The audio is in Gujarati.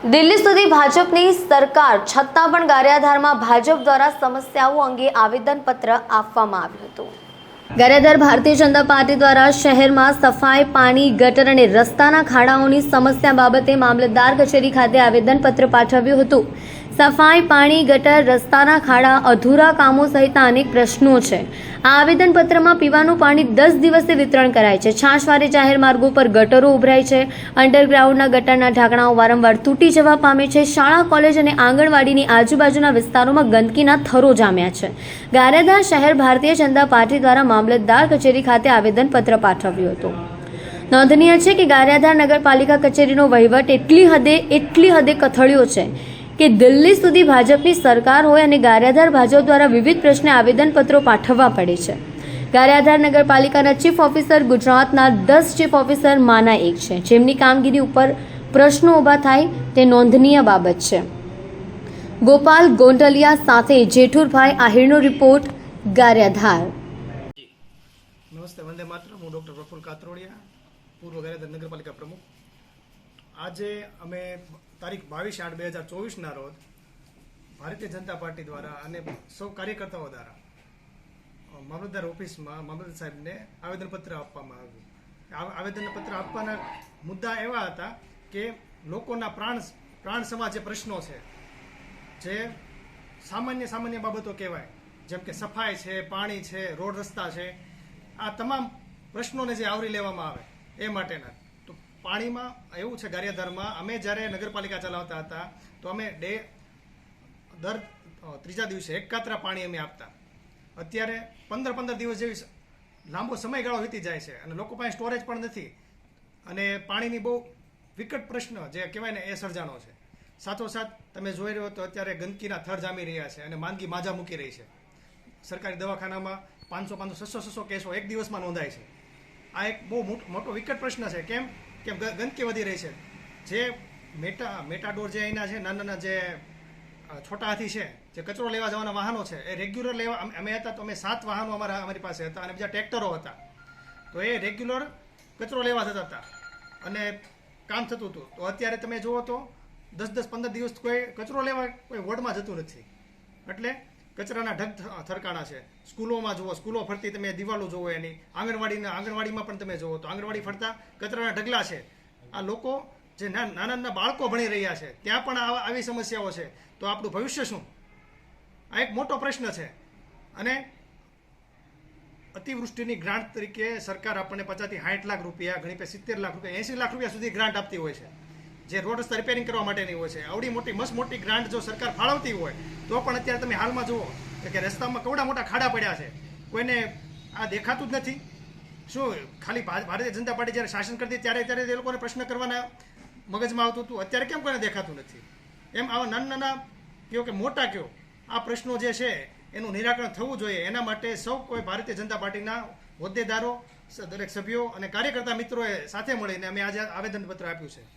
દિલ્હી સુધી ભાજપની સરકાર છતાં પણ ગારિયાધારમાં ભાજપ દ્વારા સમસ્યાઓ અંગે આવેદનપત્ર આપવામાં આવ્યું હતું। ગારિયાધાર ભારતીય જનતા પાર્ટી દ્વારા શહેરમાં સફાઈ, પાણી, ગટર અને રસ્તાના ખાડાઓની સમસ્યા બાબતે મામલતદાર કચેરી ખાતે આવેદનપત્ર પાઠવ્યું હતું। સફાઈ, પાણી, ગટર, રસ્તાના ખાડા, અધૂરા કામો સહિતના અનેક પ્રશ્નો છે। આ આવેદનપત્રમાં પીવાનું પાણી 10 દિવસે વિતરણ કરાય છે। છાશવારે જાહેર માર્ગો પર ગટરો ઉભરાય છે। અંડરગ્રાઉન્ડના ગટરના ઢાંકણાઓ વારંવાર તૂટી જવા પામે છે। શાળા, કોલેજ અને આંગણવાડીની આજુબાજુના વિસ્તારોમાં ગંદકીના થરો જામ્યા છે। ગારિયાધાર શહેર ભારતીય જનતા પાર્ટી દ્વારા મામલતદાર કચેરી ખાતે આવેદનપત્ર પાઠવ્યું હતું। નોંધનીય છે કે ગારિયાધાર નગરપાલિકા કચેરીનો વહીવટ એટલી હદે કથળ્યો છે કે દિલ્હી સુધી ભાજપની સરકાર હોય અને ગારિયાધાર ભાજપ દ્વારા વિવિધ પ્રશ્ને આવેદનપત્રો પાઠવવા પડે છે। ગારિયાધાર નગરપાલિકાના ચીફ ઓફિસર ગુજરાતના 10 ચીફ ઓફિસરમાંના એક છે, જેમની કામગીરી ઉપર પ્રશ્નો ઊભા થાય તે નોંધનીય બાબત છે। ગોપાલ ગોંડલિયા સાથે જેઠુરભાઈ આહિરનો રિપોર્ટ, ગારિયાધાર। નમસ્તે, વંદે માતરમ। હું ડૉક્ટર પ્રફુલ્લ કાતરોડિયા, પૂર્વ ગારિયાધાર નગરપાલિકા પ્રમુખ। આજે અમે તારીખ 22/8/2024ના રોજ ભારતીય જનતા પાર્ટી દ્વારા અને સૌ કાર્યકર્તાઓ દ્વારા મામલતદાર ઓફિસમાં મામલતદાર સાહેબને આવેદનપત્ર આપવામાં આવ્યું। આવેદનપત્ર આપવાના મુદ્દા એવા હતા કે લોકોના પ્રાણ સમાજ જે પ્રશ્નો છે, જે સામાન્ય બાબતો કહેવાય, જેમ કે સફાઈ છે, પાણી છે, રોડ રસ્તા છે, આ તમામ પ્રશ્નોને જે આવરી લેવામાં આવે એ માટેના। તો પાણીમાં એવું છે, ગારિયાધારમાં અમે જ્યારે નગરપાલિકા ચલાવતા હતા તો અમે દર ત્રીજા દિવસે એક કાતરા પાણી અમે આપતા। અત્યારે 15 દિવસ જેવી લાંબો સમયગાળો વીતી જાય છે અને લોકો પાસે સ્ટોરેજ પણ નથી અને પાણીની બહુ વિકટ પ્રશ્ન જે કહેવાય ને એ સર્જાનો છે। સાથોસાથ તમે જોઈ રહ્યો તો અત્યારે ગંદકીના થર જામી રહ્યા છે અને માંદગી માજા મૂકી રહી છે। સરકારી દવાખાનામાં 500, 600 કેસો એક દિવસમાં નોંધાય છે। આ એક બહુ મોટો વિકટ પ્રશ્ન છે। કેમ ગંદકી વધી રહી છે। જે મેટાડોર જે અહીંના છે, નાના જે છોટા હાથી છે, જે કચરો લેવા જવાના વાહનો છે, એ રેગ્યુલર લેવા અમે હતા તો અમે 7 વાહનો અમારી પાસે હતા અને બીજા ટ્રેક્ટરો હતા। તો એ રેગ્યુલર કચરો લેવા જતા હતા અને કામ થતું હતું। તો અત્યારે તમે જુઓ તો 10-15 દિવસ કોઈ કચરો લેવા કોઈ વોર્ડમાં જતું નથી। એટલે કચરાના ઢગ થરકાણા છે। સ્કૂલોમાં જુઓ, સ્કૂલો ફરતી તમે દિવાલો જુઓ, એની આંગણવાડીમાં પણ તમે જુઓ તો આંગણવાડી ફરતા કચરાના ઢગલા છે। આ લોકો જે નાના બાળકો ભણી રહ્યા છે ત્યાં પણ આવી સમસ્યાઓ છે, તો આપણું ભવિષ્ય શું? આ એક મોટો પ્રશ્ન છે। અને અતિવૃષ્ટિની ગ્રાન્ટ તરીકે સરકાર આપણને 50 થી 60 લાખ રૂપિયા, ઘણી પાસે 70 લાખ રૂપિયા, 80 લાખ રૂપિયા સુધી ગ્રાન્ટ આપતી હોય છે, જે રોડ રસ્તા રિપેરિંગ કરવા માટેની હોય છે। આવડી મોટી ગ્રાન્ટ જો સરકાર ફાળવતી હોય તો પણ અત્યારે તમે હાલમાં જુઓ કે રસ્તામાં કેવડા મોટા ખાડા પડ્યા છે, કોઈને આ દેખાતું જ નથી। શું ખાલી ભારતીય જનતા પાર્ટી જ્યારે શાસન કરતી ત્યારે એ લોકોને પ્રશ્ન કરવાના મગજમાં આવતું હતું, અત્યારે કેમ કોઈને દેખાતું નથી? એમ આવા નાના કયો કે મોટા કયો આ પ્રશ્નો જે છે એનું નિરાકરણ થવું જોઈએ। એના માટે સૌ કોઈ ભારતીય જનતા પાર્ટીના હોદ્દેદારો, દરેક સભ્યો અને કાર્યકર્તા મિત્રોએ સાથે મળીને અમે આજે આવેદનપત્ર આપ્યું છે।